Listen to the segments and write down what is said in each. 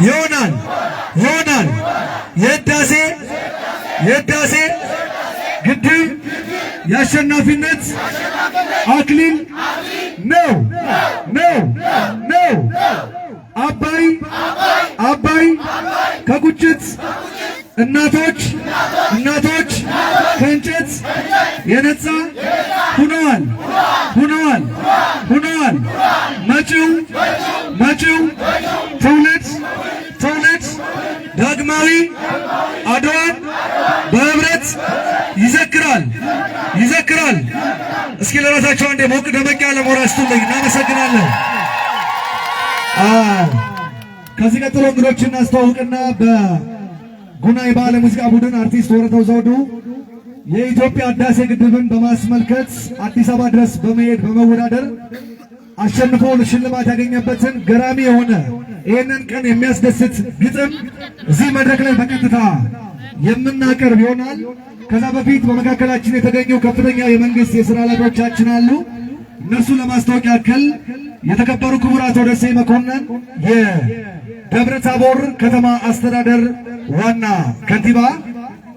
ይሆናል ይሆናል። የህዳሴ ግድብ የአሸናፊነት አክሊል ነው። አባይ ከቁጭት እናቶች ከእንጨት የነጻ ሁነዋል። መጪው ትውልድ ዳግማዊ አድዋን በህብረት ይዘክራል። እስኪ ለራሳቸው አንዴ ሞቅ ደመቅ ያለ ሞራል ስጡልኝ። እናመሰግናለን። ከዚህ ቀጥሎ እንግዶችን አስተዋውቅና በጉና የባህል ሙዚቃ ቡድን አርቲስት ወረተው ዘውዱ የኢትዮጵያ ህዳሴ ግድብን በማስመልከት አዲስ አበባ ድረስ በመሄድ በመወዳደር አሸንፎ ሽልማት ያገኘበትን ገራሚ የሆነ ይህንን ቀን የሚያስደስት ግጥም እዚህ መድረክ ላይ በቀጥታ የምናቀርብ ይሆናል። ከዛ በፊት በመካከላችን የተገኙ ከፍተኛ የመንግስት የሥራ ኃላፊዎቻችን አሉ። እነሱ ለማስታወቅ ያክል የተከበሩ ክቡር አቶ ደሴ መኮንን የደብረ ታቦር ከተማ አስተዳደር ዋና ከንቲባ፣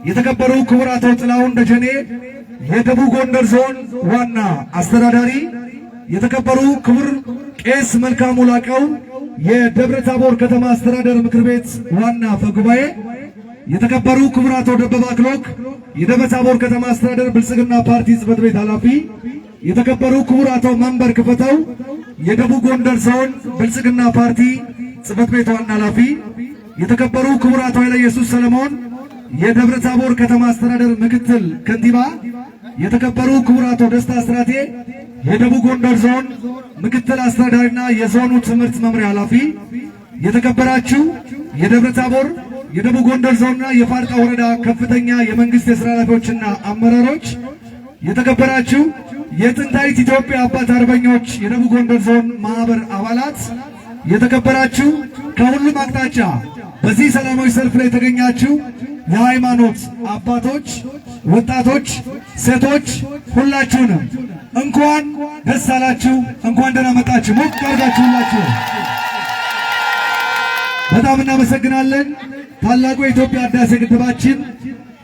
የተከበሩ ክቡር አቶ ጥላሁን ደጀኔ የደቡብ ጎንደር ዞን ዋና አስተዳዳሪ፣ የተከበሩ ክቡር ቄስ መልካሙ ላቀው የደብረ ታቦር ከተማ አስተዳደር ምክር ቤት ዋና አፈ ጉባኤ፣ የተከበሩ ክቡር አቶ ደበበ አክሎግ የደብረ ታቦር ከተማ አስተዳደር ብልጽግና ፓርቲ ጽሕፈት ቤት ኃላፊ፣ የተከበሩ ክቡር አቶ መንበር ክፈተው የደቡብ ጎንደር ዞን ብልጽግና ፓርቲ ጽሕፈት ቤት ዋና ኃላፊ፣ የተከበሩ ክቡር አቶ ኃይለ ኢየሱስ ሰለሞን የደብረ ታቦር ከተማ አስተዳደር ምክትል ከንቲባ፣ የተከበሩ ክቡር አቶ ደስታ አስራቴ የደቡብ ጎንደር ዞን ምክትል አስተዳዳሪና የዞኑ ትምህርት መምሪያ ኃላፊ፣ የተከበራችሁ የደብረ ታቦር የደቡብ ጎንደር ዞንና የፋርጣ ወረዳ ከፍተኛ የመንግስት የሥራ ኃላፊዎችና አመራሮች፣ የተከበራችሁ የጥንታዊት ኢትዮጵያ አባት አርበኞች የደቡብ ጎንደር ዞን ማህበር አባላት፣ የተከበራችሁ ከሁሉም አቅጣጫ በዚህ ሰላማዊ ሰልፍ ላይ የተገኛችሁ የሃይማኖት አባቶች፣ ወጣቶች፣ ሴቶች ሁላችሁንም እንኳን ደስ አላችሁ፣ እንኳን ደህና መጣችሁ። ሞቅ አድርጋችሁ ሁላችሁ በጣም እናመሰግናለን። ታላቁ የኢትዮጵያ ህዳሴ ግድባችን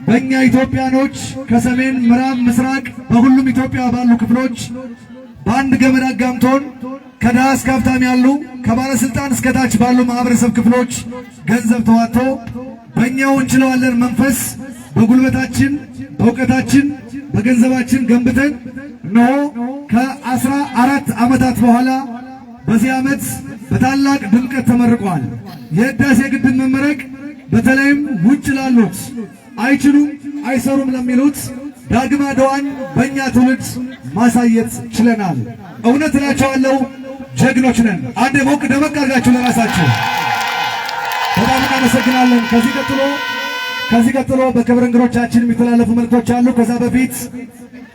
በእኛ ኢትዮጵያኖች ከሰሜን ምዕራብ፣ ምስራቅ በሁሉም ኢትዮጵያ ባሉ ክፍሎች በአንድ ገመድ አጋምቶን ከድሃ እስከ ሀብታም ያሉ ከባለስልጣን እስከ ታች ባሉ ማህበረሰብ ክፍሎች ገንዘብ ተዋጥቶ በእኛው እንችለዋለን መንፈስ በጉልበታችን በእውቀታችን በገንዘባችን ገንብተን እነሆ ከ14 ዓመታት በኋላ በዚህ ዓመት በታላቅ ድምቀት ተመርቋል። የህዳሴ ግድብ መመረቅ በተለይም ውጭ ላሉት አይችሉም አይሰሩም ለሚሉት ዳግም አድዋን በእኛ ትውልድ ማሳየት ችለናል። እውነት እላቸዋለሁ ጀግኖች ነን። አንዴ ሞቅ ደመቅ አድርጋችሁ ለራሳችሁ በጣም እናመሰግናለን። ከዚህ ቀጥሎ በክብር እንግዶቻችን የሚተላለፉ መልእክቶች አሉ። ከዛ በፊት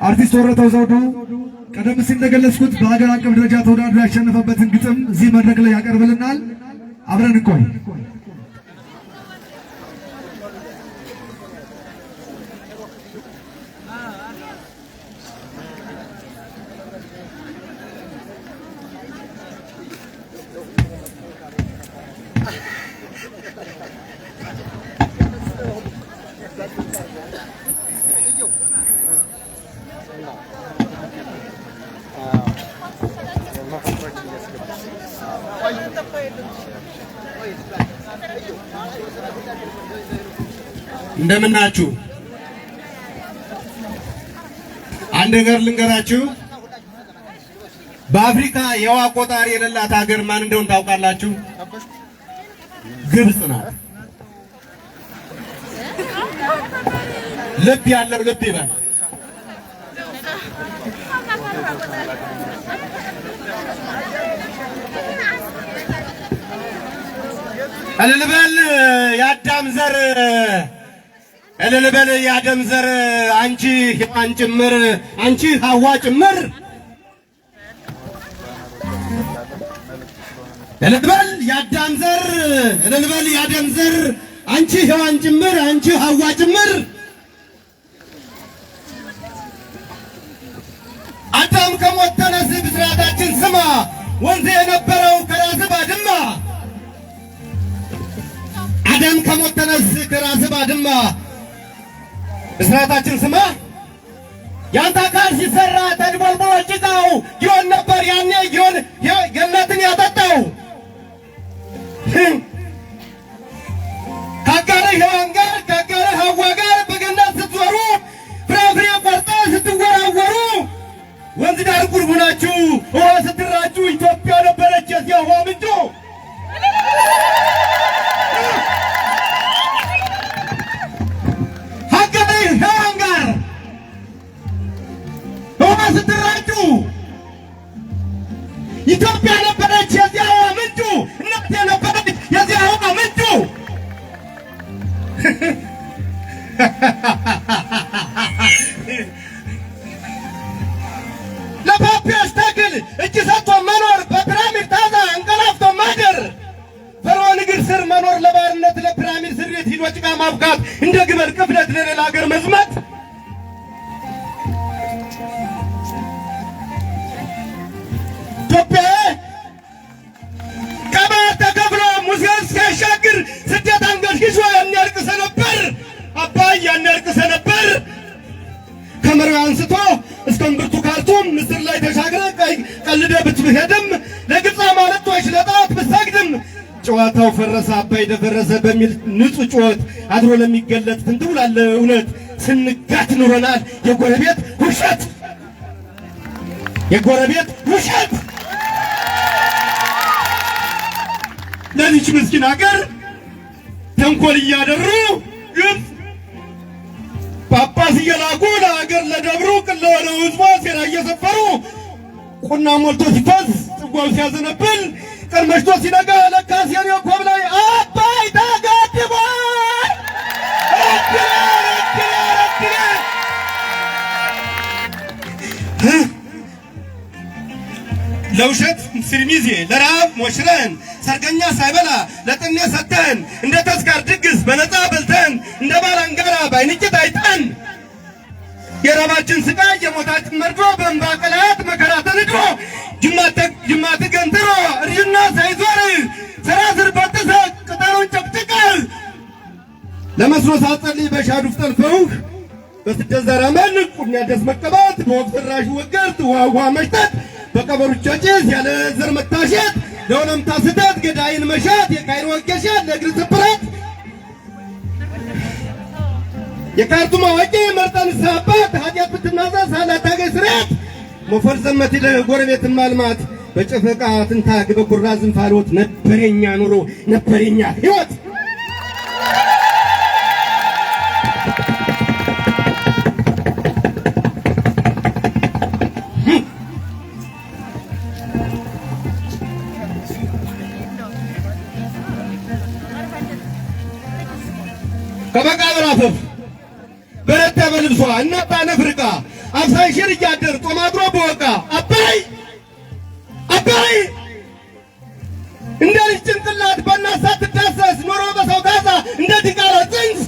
አርቲስት ወረተው ዘውዱ ቀደም ሲል እንደገለጽኩት በሀገር አቀፍ ደረጃ ተወዳድሮ ያሸነፈበትን ግጥም እዚህ መድረክ ላይ ያቀርብልናል። አብረን እንቆይ። እንደምን ናችሁ? አንድ ነገር ልንገራችሁ። በአፍሪካ የውሃ ቆጣሪ የሌላት ሀገር ማን እንደሆነ ታውቃላችሁ? ግብጽ ናት። ልብ ያለው ልብ ይበል። እልል በል የአዳም ዘር፣ እልል በል የአዳም ዘር፣ አንቺ ሔዋን ጭምር፣ አንቺ ሐዋ ጭምር። እልል በል የአዳም ዘር፣ እልል በል የአዳም ዘር፣ አንቺ ሔዋን ጭምር፣ አንቺ ሐዋ ጭምር። አዳም ከሞት ተነስ ብስራታችን ስማ፣ ወንዝ የነበረው ከራስ ባድማ። ከሞት ተነስ ከራስ ባድማ ብስራታችን ስማ ያንተ አካል ሲሰራ ተድቦልቦሎ ጭቃው ይሆን ነበር ያኔ ይሆን ገነትን ያጠጣው ከአጋርህ ሔዋን ጋር ከአጋርህ ሐዋ ጋር በገነት ስትዞሩ ፍራፍሬ ቆርጣ ስትወራወሩ ወንዝ ዳር ቁርቡ ናችሁ ውሃ ስትራጩ ኢትዮጵያ ነበረች የዚያ ውሃ ምንጩ ከአጋርህ ሔዋን ጋር ውሃ ስትራጩ ኢትዮጵያ ነበረች የዚያ ውሃ ምንጩ እናቴ ነበረች የዚያ ውሃ ምንጩ ለፓፒያስ ተክል እጅ ሰጥቶ መኖር በፒራሚድ ታዛ እንቀላፍቶ ማደር ፈርዖን እግር ስር መኖር ለባርነት ለፒራሚድ ስሬት ሂዶ ጭቃ ማብካት እንደ ግመል ቅፍለት ለሌላ ሀገር መዝመት ኢትዮጵያ ቀባር ተከፍሎ ሙሴን ሲያሻግር ስደት አንገሽግሾ የሚያልቅስ ነበር አባይ ያንያልቅስ ነበር ከመርዋ አንስቶ እስከ እምብርቱ ካርቱም ምስር ላይ ተሻግረ ቀልደ ብትሄድም ለግብፅ አማልክቶች ለጣዖት ብትሰግድም ጨዋታው ፈረሰ አባይ ደፈረሰ በሚል ንጹህ ጩኸት አድሮ ለሚገለጥ ፍንትው ላለ እውነት ስንጋት ኑረናል የጎረቤት ውሸት ለዚች ምስኪን ሀገር ተንኮል እያደሩ ግብፅ ጳጳስ እየላኩ ለሀገር ለደብሩ ለሆነው ህዝቧ ሴራ እየሰፈሩ ቁና ሞልቶ ሲፈስ ጽዋው ሲያዘነብል ቀን መሽቶ ሲነጋ ለካስ የኔ ኮብ ላይ አባይ ተገድቧል ለውሸት ስርሚዜ ለራብ ሞሽረን ሰርገኛ ሳይበላ ለጥኔ ሰተን እንደ ተስካር ድግስ በነፃ በልተን እንደ ባላንጋራ ባይንጭት አይተን የራባችን ስቃይ የሞታችን መርዶ በእንባ ቀላት መከራ ተንድሮ ጅማት ገንትሮ እርጅና ሳይዞር ስራ ስር በጥሰ ቅጠሉን ጨቅጭቀ ለመስኖ ሳትጸልይ በሻዱፍ ጠልፈውህ በስደት ዘረመል ቁርኛ ደስ መቀባት በወቅት ራሽ ወገርት ውሃ መሽተት በቀበሮች ጭስ ያለ ዘር መታሸት ለወለምታ ስደት ገዳይን መሻት የካይሮ ወገሻት ለእግር ስብራት የካርቱም አዋቂ መርጠን ሳባት ኃጢአት ብትናዘዝ ሳላታገኝ ስርያት ሞፈር ዘመት ለጎረቤትን ማልማት በጨፈቃ ትንታግ በኩራዝ እንፋሎት ነበረኛ ኑሮ ነበረኛ ሕይወት ከመቃብር አፈፍ በረታ በልብሷ እናታ ነፍርቃ አብሳይ ሽር እያደር ጦማድሮ በወቃ አባይ እንደ ልጅ ጭንቅላት በእናት ሳትዳሰስ ኖሮ በሰው ጋዛ እንደ ዲቃላ ጽንስ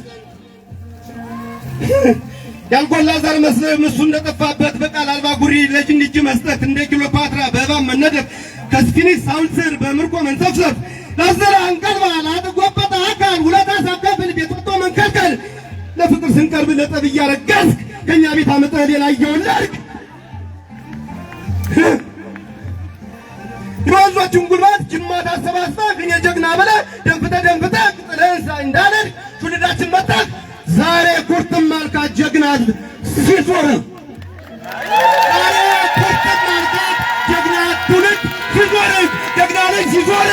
ያልጎላ ዘር መስለህ ምሱ እንደጠፋበት በቃል አልባ ጉሪ ለጅን እጅ መስጠት እንደ ኪሎፓትራ በእባብ መነደፍ ከስፊኒክስ ሐውልት ስር በምርኮ መንሰፍሰፍ ለዘራ አንቀልባ ላጥጎበታ አካል ውለታ ሳከፍል ቤት ወጥቶ መንከልከል ለፍቅር ስንቀርብ ለጠብ እያረገዝክ ከእኛ ቤት አመጣህ ሌላ እየወለድክ የወንዞችን ጉልበት ጅማት አሰባስበህ ግን የጀግና ብለህ ደንፍተህ ጥለህን እንዳለድ ትውልዳችን መጣህ ዛሬ ኩርትም አልካት ጀግና ሲዞር ዛሬ ኩርትም አልካት ጀግና ትውልድ ሲዞር ጀግና ልጅ ሲዞር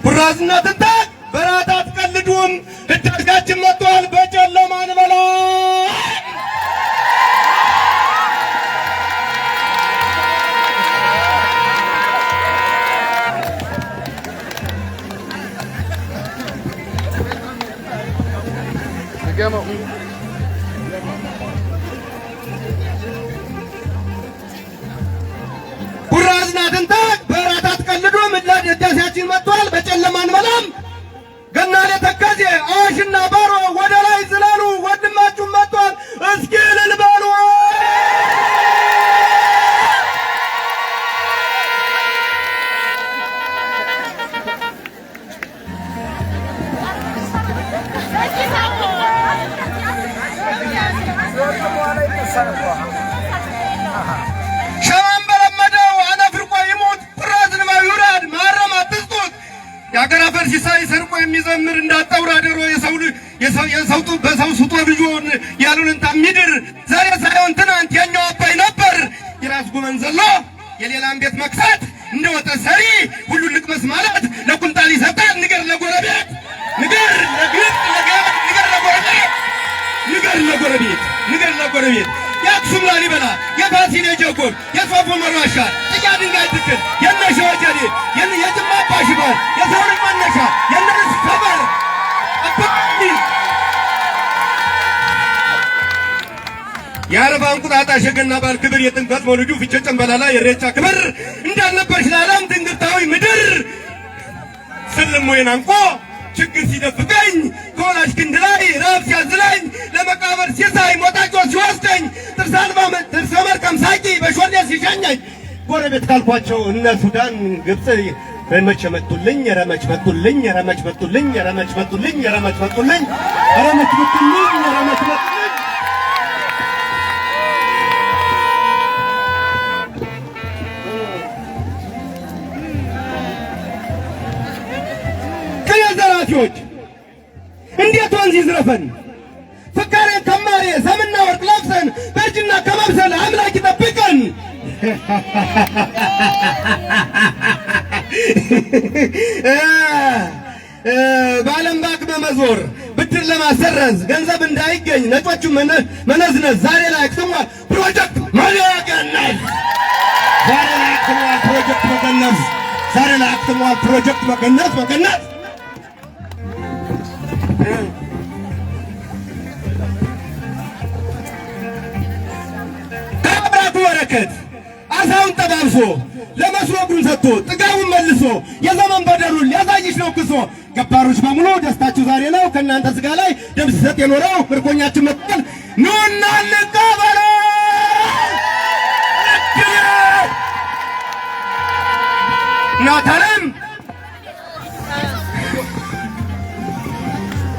ኩራዝና ትንታግ በራት አትቀልዱም ህዳሴያችን መጥቷል በጨለማ እንበላ ኩራዝና ትንታግ በራት አትቀልዱም ህዳሴያችን መጥቷል በጨለማ እንበላም ገናሌ ተከዜ አዋሽና ባሮ ወደ የሚዘምር እንዳጣውራደሮ የሰው በሰው ስጦ ልጆን ያሉንን ታሚድር ዛሬ ሳይሆን ትናንት የኛው አባይ ነበር የራስ ጉመን ዘሎ የሌላን ቤት መክፈት እንደወጣ ሰሪ ሁሉ ልቅመስ ማለት ለቁንጣል ይሰጣል። ንገር ለጎረቤት ንገር ለጎረቤት የአክሱም ላሊበላ የፋሲል የጀጎል የሶፎ መሯሻ ጥያ ድንጋይ ትክል የነሸወጀዴ የጅማ አባሽበር የሰውርቅ መነሻ የነርስ ከበር የአረፋ እንቁጣጣሽ የገና በዓል ክብር የጥምቀት መውሊዱ ፍቼ ጨምበላላ የኢሬቻ ክብር እንዳልነበርሽ ለዓለም ትንግርታዊ ምድር ስልሞዬን አንቆ ችግር ሲደፍቀኝ ከወላጅ ክንድ ላይ ረሃብ ሲያዝለኝ ለመቃብር ሲሳይ ሞጣጮ ሲወስደኝ ጥርሰ መርቀም ሳቂ በሾሌ ሲሸኘኝ ጎረቤት ካልኳቸው እነ ሱዳን ግብፅ ረመች መጡልኝ ረመች መጡልኝ ረመች መጡልኝ ረመች መጡልኝ ረመች መጡልኝ ረመች መጡልኝ ረመች መጡልኝ ዘራፊዎች እንዴት ወንዝ ይዝረፈን ፍካሬን ከማሬ ሰምና ወርቅ ለብሰን በእጅና ከመብሰል አምላክ ይጠብቀን። በዓለም ባንክ በመዞር ብድር ለማሰረዝ ገንዘብ እንዳይገኝ ነጮቹ መነዝነዝ ዛሬ ላይ አክትሟል ፕሮጀክት መገነዝ ዛሬ ላይ አክትሟል ፕሮጀክት መገነዝ ዛሬ ላይ አክትሟል ፕሮጀክት መገነዝ ከአብራኩ በረከት አሳውን ጠባብሶ ለመስሎ እግሩን ሰጥቶ ጥጋቡን መልሶ የዘመን በደሉን ሊያሳይሽ ነው ክሶ ገባሮች በሙሉ ደስታችሁ ዛሬ ነው ከእናንተ ስጋ ላይ ደም ሲሰጥ የኖረው ምርኮኛችን መጥቷል ኑና እንቀበለው ናታለም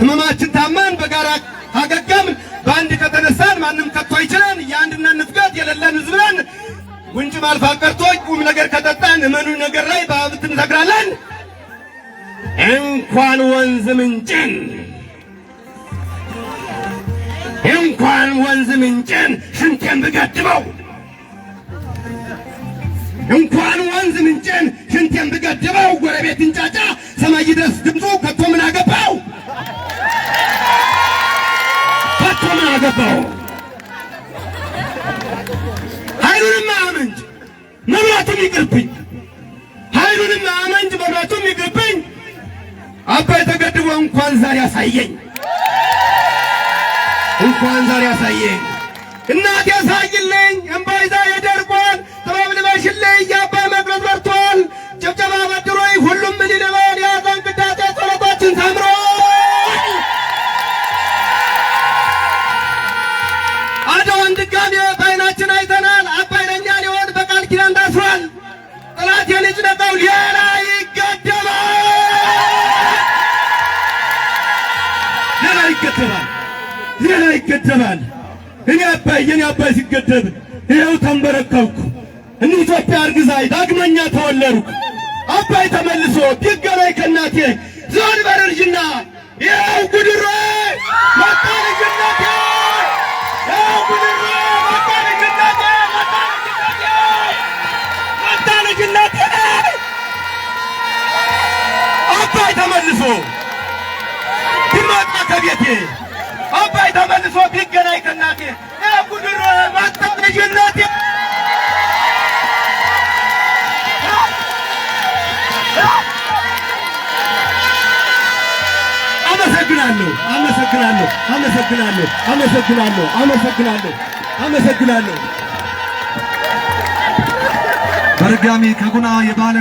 ህመማችን ታመን በጋራ አገገምን በአንድ ከተነሳን ማንም ከቶ አይችለን የአንድነት ንፍገት የሌለን ህዝብ ነን ጉንጭ ማልፋት ቀርቶ ቁም ነገር ከጠጣን እመኑ ነገር ላይ በሀብት እንሰክራለን እንኳን ወንዝ ምንጭን ሽንቴን ብገድበው እንኳን ወንዝ ምንጭን ሽንቴን ብገድበው ጎረቤት እንጫጫ ሰማይ ድረስ ድምፁ ከቶ ምን አገባው ኃይሉንም አመንጭ መብራቱም ይቅርብኝ ኃይሉንም አመንጭ መብራቱም ይቅርብኝ አባይ ተገድቦ እንኳን ዛሬ ያሳየኝ እናቴ ያሳይልኝ እምባይ ዛሬ ደርቋል ጥበብ ልበሽልኝ የአባይ መቅረዝ በርቷል ጭብጨባ በድሮይ ሁሉም ምን ይልበል የያዘን ቅዳሴ ጸሎታችን ሰምሮ አድዋን ድጋሜ በዓይናችን አይተናል አባይ ለእኛ ሊሆን በቃል ኪዳን ታስሯል ጠላት የልጅ ነቀው ሌላ ይገደባል እኔ አባይ ሲገደብ ይኸው ተንበረከብኩ እኔ ኢትዮጵያ አርግዛይ ዳግመኛ ተወለድኩ አባይ ተመልሶ ቢገናኝ ከእናቴ ዞን በርጅና ይኸው ጉድሮ መጣ ልጅነቴ ይኸው ጉድሮ መጣ ልጅነቴ አባይ ተመልሶ ቢመጣ ከቤቴ አባይ ተመልሶ ቢገናኝ ከእናቴ ይኸው ጉድሮ መጣ ልጅነቴ አመሰግናለሁ። በድጋሚ ከጉና የባህል